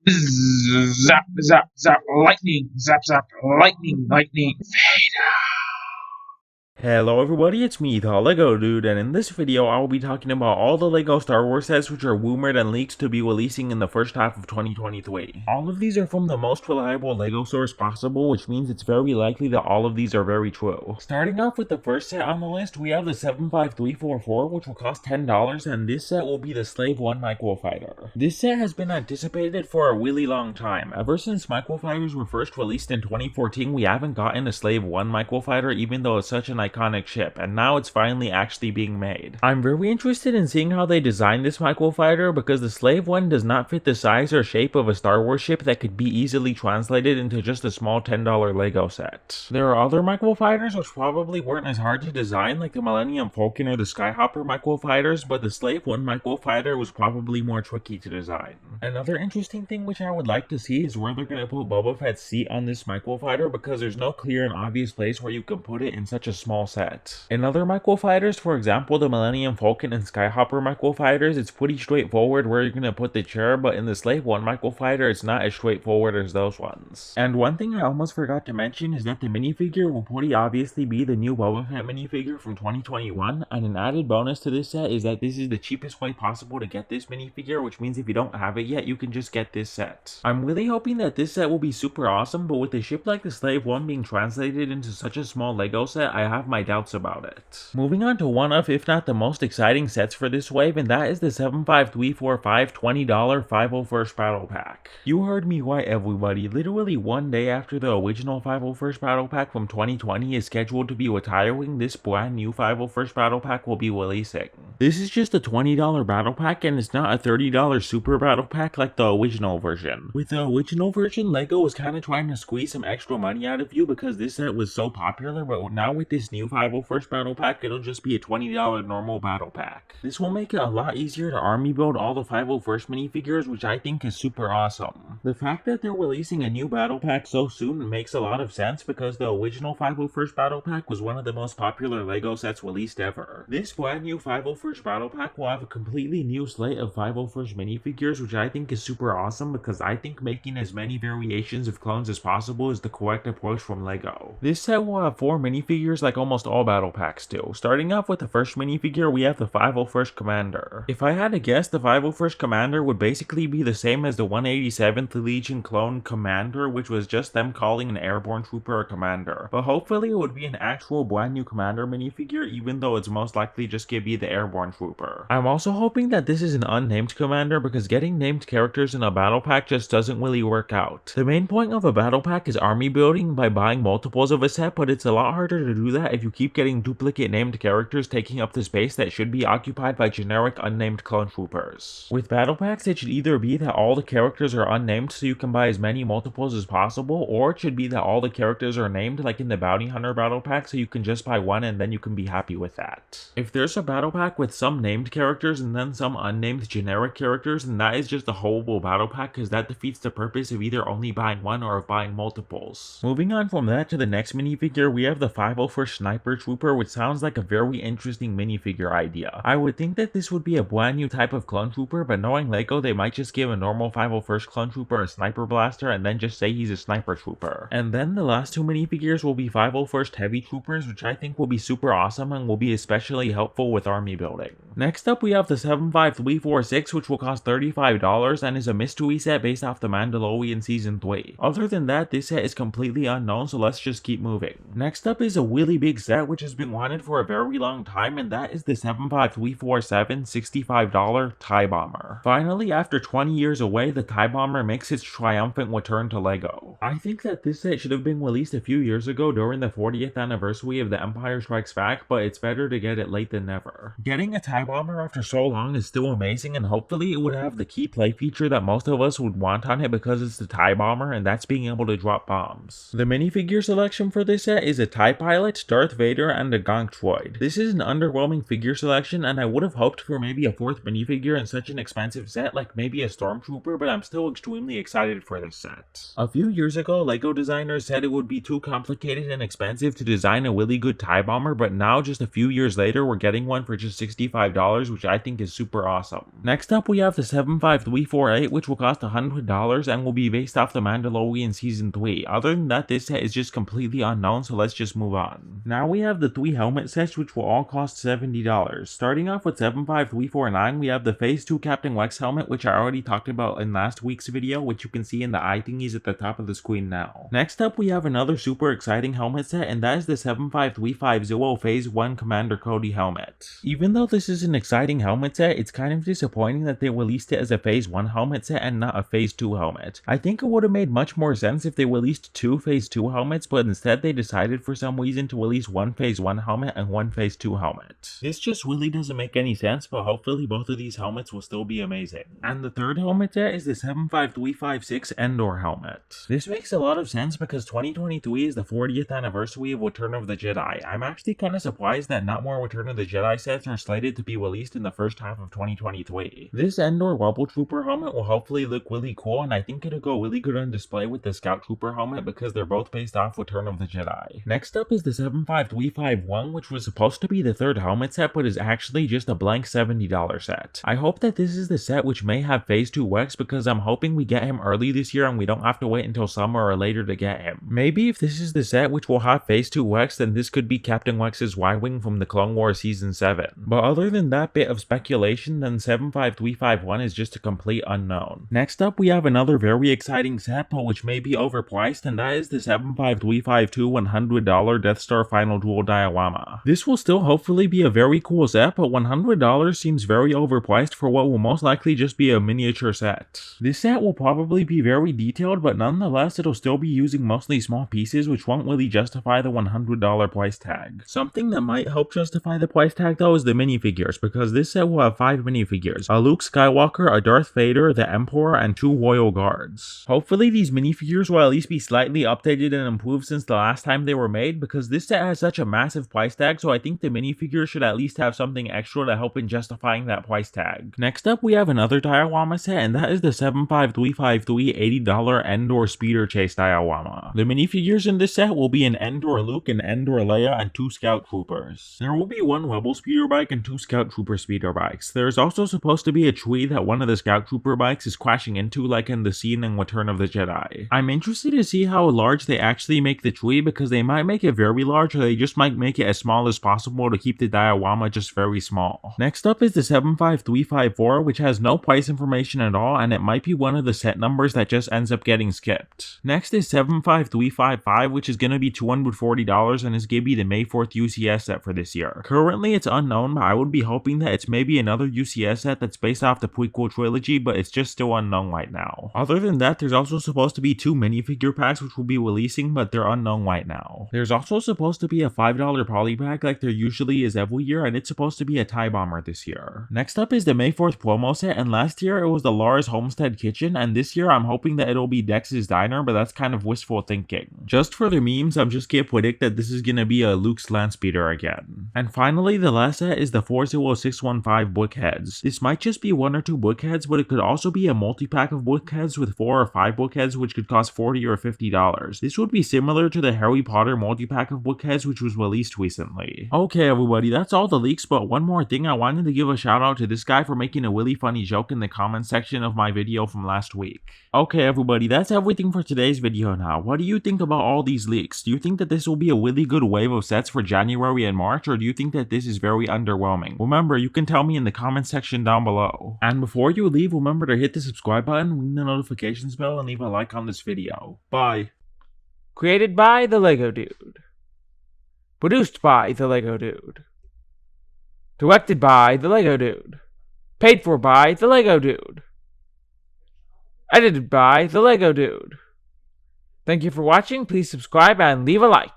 Zap, zap, zap, lightning, zap, zap, lightning, lightning, fade. Hello everybody, it's me, the Lego Dude, and in this video I will be talking about all the LEGO Star Wars sets which are rumored and leaked to be releasing in the first half of 2023. All of these are from the most reliable LEGO source possible, which means it's very likely that all of these are very true. Starting off with the first set on the list, we have the 75344, which will cost $10, and this set will be the Slave 1 Microfighter. This set has been anticipated for a really long time. Ever since Microfighters were first released in 2014, we haven't gotten a Slave 1 Microfighter, even though it's such an iconic ship, and now it's finally actually being made. I'm very interested in seeing how they design this microfighter because the Slave 1 does not fit the size or shape of a Star Wars ship that could be easily translated into just a small $10 Lego set. There are other microfighters which probably weren't as hard to design, like the Millennium Falcon or the Skyhopper microfighters, but the Slave 1 microfighter was probably more tricky to design. Another interesting thing which I would like to see is where they're going to put Boba Fett's seat on this microfighter, because there's no clear and obvious place where you can put it in such a small set. In other microfighters, for example the Millennium Falcon and Skyhopper microfighters, it's pretty straightforward where you're going to put the chair, but in the Slave 1 microfighter it's not as straightforward as those ones. And one thing I almost forgot to mention is that the minifigure will pretty obviously be the new Boba Fett minifigure from 2021, and an added bonus to this set is that this is the cheapest way possible to get this minifigure, which means if you don't have it yet, you can just get this set. I'm really hoping that this set will be super awesome, but with a ship like the Slave 1 being translated into such a small Lego set, I have my doubts about it. Moving on to one of, if not the most exciting sets for this wave, and that is the 75345 $20 501st Battle Pack. You heard me right, everybody. Literally one day after the original 501st Battle Pack from 2020 is scheduled to be retiring, this brand new 501st Battle Pack will be releasing. This is just a $20 Battle Pack, and it's not a $30 Super Battle Pack like the original version. With the original version, LEGO was kind of trying to squeeze some extra money out of you because this set was so popular, but now with this new 501st Battle Pack, it'll just be a $20 normal Battle Pack. This will make it a lot easier to army build all the 501st minifigures, which I think is super awesome. The fact that they're releasing a new Battle Pack so soon makes a lot of sense because the original 501st Battle Pack was one of the most popular LEGO sets released ever. This brand new 501st Battle Pack will have a completely new slate of 501st minifigures, which I think is super awesome because I think making as many variations of clones as possible is the correct approach from LEGO. This set will have 4 minifigures like almost all Battle Packs do. Starting off with the first minifigure, we have the 501st Commander. If I had to guess, the 501st Commander would basically be the same as the 187th Legion clone Commander, which was just them calling an airborne trooper a commander. But hopefully it would be an actual brand new Commander minifigure, even though it's most likely just gonna be the airborne trooper. I'm also hoping that this is an unnamed commander because getting named characters in a battle pack just doesn't really work out. The main point of a battle pack is army building by buying multiples of a set, but it's a lot harder to do that if you keep getting duplicate named characters taking up the space that should be occupied by generic unnamed clone troopers. With battle packs, it should either be that all the characters are unnamed so you can buy as many multiples as possible, or it should be that all the characters are named like in the Bounty Hunter battle pack so you can just buy one and then you can be happy with that. If there's a battle pack with some named characters and then some unnamed generic characters, then that is just a horrible battle pack because that defeats the purpose of either only buying one or of buying multiples. Moving on from that to the next minifigure, we have the 501st Sniper Trooper, which sounds like a very interesting minifigure idea. I would think that this would be a brand new type of clone trooper, but knowing LEGO, they might just give a normal 501st clone trooper a sniper blaster and then just say he's a sniper trooper. And then the last two minifigures will be 501st Heavy Troopers, which I think will be super awesome and will be especially helpful with army building. Next up, we have the 75346, which will cost $35 and is a mystery set based off the Mandalorian Season 3. Other than that, this set is completely unknown, so let's just keep moving. Next up is a really big set which has been wanted for a very long time, and that is the 75347 $65 TIE Bomber. Finally, after 20 years away, the TIE Bomber makes its triumphant return to LEGO. I think that this set should have been released a few years ago during the 40th anniversary of The Empire Strikes Back, but it's better to get it late than never. Getting a TIE Bomber after so long is still amazing, and hopefully it would have the key play feature that most of us would want on it because it's the TIE Bomber, and that's being able to drop bombs. The minifigure selection for this set is a TIE Pilot, Darth Vader and a Gonk droid. This is an underwhelming figure selection, and I would have hoped for maybe a fourth minifigure in such an expensive set, like maybe a Stormtrooper, but I'm still extremely excited for this set. A few years ago, LEGO designers said it would be too complicated and expensive to design a really good TIE bomber, but now just a few years later we're getting one for just $65, which I think is super awesome. Next up we have the 75348, which will cost $100 and will be based off the Mandalorian Season 3. Other than that, this set is just completely unknown, so let's just move on. Now we have the 3 helmet sets, which will all cost $70. Starting off with 75349, we have the Phase 2 Captain Rex helmet, which I already talked about in last week's video, which you can see in the eye thingies at the top of the screen now. Next up we have another super exciting helmet set, and that is the 75350 Phase 1 Commander Cody helmet. Even though this is an exciting helmet set, it's kind of disappointing that they released it as a Phase 1 helmet set and not a Phase 2 helmet. I think it would have made much more sense if they released 2 Phase 2 helmets, but instead they decided for some reason to release one Phase 1 helmet and one Phase 2 helmet. This just really doesn't make any sense, but hopefully both of these helmets will still be amazing. And the third helmet set is the 75356 Endor helmet. This makes a lot of sense because 2023 is the 40th anniversary of Return of the Jedi. I'm actually kind of surprised that not more Return of the Jedi sets are slated to be released in the first half of 2023. This Endor Rebel Trooper helmet will hopefully look really cool, and I think it'll go really good on display with the Scout Trooper helmet because they're both based off Return of the Jedi. Next up is the 75351, which was supposed to be the third helmet set, but is actually just a blank $70 set. I hope that this is the set which may have Phase 2 Rex because I'm hoping we get him early this year and we don't have to wait until summer or later to get him. Maybe if this is the set which will have Phase 2 Rex, then this could be Captain Rex's Y-Wing from the Clone Wars Season 7. But other than that bit of speculation, then 75351 is just a complete unknown. Next up we have another very exciting set, but which may be overpriced, and that is the 75352 $100 Death Star Final Duel diorama. This will still hopefully be a very cool set, but $100 seems very overpriced for what will most likely just be a miniature set. This set will probably be very detailed, but nonetheless it'll still be using mostly small pieces, which won't really justify the $100 price tag. Something that might help justify the price tag though is the minifigures, because this set will have 5 minifigures: a Luke Skywalker, a Darth Vader, the Emperor, and 2 Royal Guards. Hopefully these minifigures will at least be slightly updated and improved since the last time they were made, because this set has such a massive price tag, so I think the minifigures should at least have something extra to help in justifying that price tag. Next up we have another diorama set, and that is the 75353 $80 Endor Speeder Chase diorama. The minifigures in this set will be an Endor Luke, an Endor Leia, and 2 Scout Troopers. There will be 1 Rebel Speeder bike and 2 Scout Trooper Speeder bikes. There is also supposed to be a tree that one of the Scout Trooper bikes is crashing into, like in the scene in Return of the Jedi. I'm interested to see how large they actually make the tree, because they might make it very large or they just might make it as small as possible to keep the diorama just very small. Next up is the 75354, which has no price information at all, and it might be one of the set numbers that just ends up getting skipped. Next is 75355, which is going to be $240 and is going to be the May 4th UCS set for this year. Currently it's unknown, but I would be hoping that it's maybe another UCS set that's based off the prequel trilogy, but it's just still unknown right now. Other than that, there's also supposed to be 2 minifigure packs which will be releasing, but they're unknown right now. There's also supposed to be a $5 poly pack like there usually is every year, and it's supposed to be a TIE bomber this year. Next up is the May 4th promo set, and last year it was the Lars Homestead Kitchen, and this year I'm hoping that it'll be Dex's Diner, but that's kind of wishful thinking. Just for the memes, I'm just gonna predict that this is gonna be a Luke's Landspeeder again. And finally, the last set is the 40615 Brickheadz. This might just be 1 or 2 Brickheadz, but it could also be a multi-pack of Brickheadz with 4 or 5 Brickheadz, which could cost $40 or $50. This would be similar to the Harry Potter multi-pack of Brickheadz which was released recently. Okay everybody, that's all the leaks, but one more thing, I wanted to give a shout out to this guy for making a really funny joke in the comment section of my video from last week. Okay everybody, that's everything for today's video now. What do you think about all these leaks? Do you think that this will be a really good wave of sets for January and March, or do you think that this is very underwhelming? Remember, you can tell me in the comment section down below. And before you leave, remember to hit the subscribe button, ring the notifications bell, and leave a like on this video. Bye. Created by the Lego Dude. Produced by the Lego Dude. Directed by the Lego Dude. Paid for by the Lego Dude. Edited by the Lego Dude. Thank you for watching. Please subscribe and leave a like.